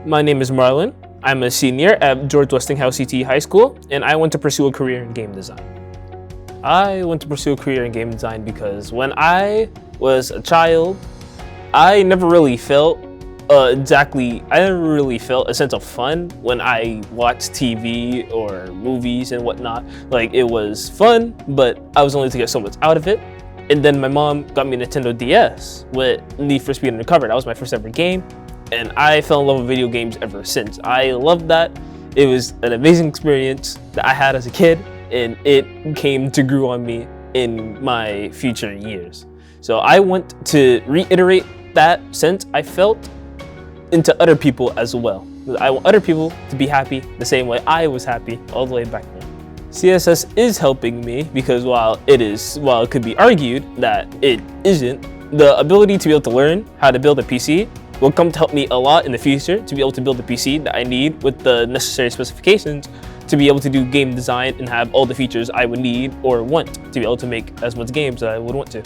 My name is Marlon. I'm a senior at George Westinghouse CTE High School, and I want to pursue a career in game design. I want to pursue a career in game design because when I was a child, I never really felt a sense of fun when I watched TV or movies and whatnot. Like, it was fun, but I was only to get so much out of it. And then my mom got me a Nintendo DS with Need for Speed Undercover. That was my first ever game, and I fell in love with video games ever since. I loved that. It was an amazing experience that I had as a kid, and it came to grow on me in my future years. So I want to reiterate that sense I felt into other people as well. I want other people to be happy the same way I was happy all the way back then. CSS is helping me because while it could be argued that it isn't, the ability to be able to learn how to build a PC will come to help me a lot in the future to be able to build the PC that I need with the necessary specifications to be able to do game design and have all the features I would need or want to be able to make as much games as I would want to.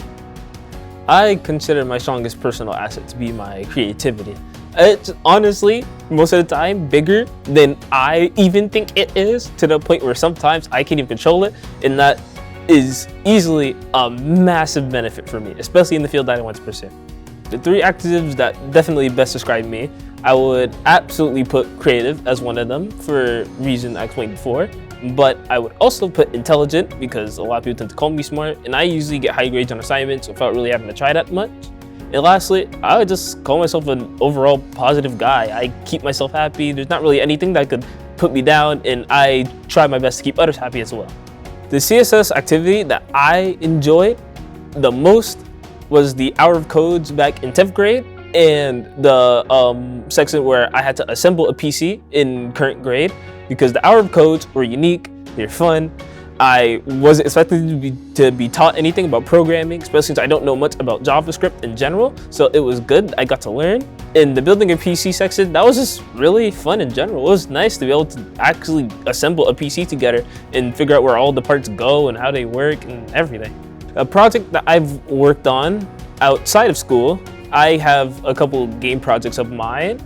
I consider my strongest personal asset to be my creativity. It's honestly, most of the time, bigger than I even think it is, to the point where sometimes I can't even control it, and that is easily a massive benefit for me, especially in the field that I want to pursue. The three adjectives that definitely best describe me, I would absolutely put creative as one of them for reason I explained before, but I would also put intelligent because a lot of people tend to call me smart, and I usually get high grades on assignments without really having to try that much. And lastly, I would just call myself an overall positive guy. I keep myself happy. There's not really anything that could put me down, and I try my best to keep others happy as well. The CSS activity that I enjoyed the most was the hour of codes back in 10th grade and the section where I had to assemble a PC in current grade, because the hour of codes were unique, they're fun. I wasn't expected to be taught anything about programming, especially since I don't know much about JavaScript in general, so it was good. I got to learn. In the building a PC section, that was just really fun in general. It was nice to be able to actually assemble a PC together and figure out where all the parts go and how they work and everything. A project that I've worked on outside of school, I have a couple game projects of mine,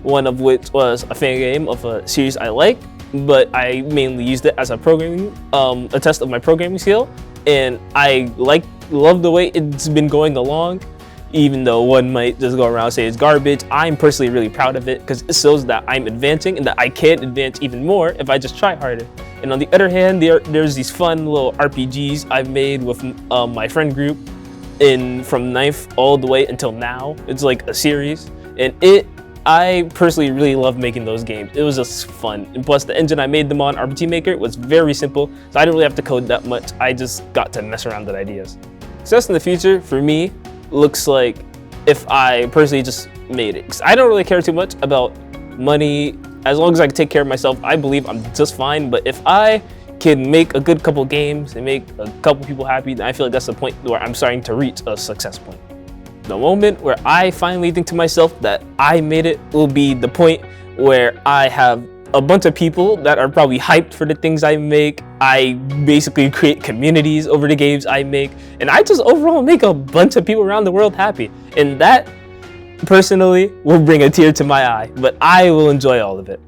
one of which was a fan game of a series I like, but I mainly used it as a test of my programming skill, and I love the way it's been going along. Even though one might just go around and say it's garbage, I'm personally really proud of it because it shows that I'm advancing and that I can advance even more if I just try harder. And on the other hand, there's these fun little RPGs I've made with my friend group from 9th all the way until now. It's like a series, and I personally really love making those games. It was just fun. And plus, the engine I made them on, RPG Maker, was very simple, so I didn't really have to code that much. I just got to mess around with ideas. Success in the future, for me, looks like if I personally just made it. 'Cause I don't really care too much about money. As long as I can take care of myself, I believe I'm just fine. But if I can make a good couple games and make a couple people happy, then I feel like that's the point where I'm starting to reach a success point. The moment where I finally think to myself that I made it will be the point where I have a bunch of people that are probably hyped for the things I make. I basically create communities over the games I make, and I just overall make a bunch of people around the world happy. And that, personally, will bring a tear to my eye, but I will enjoy all of it.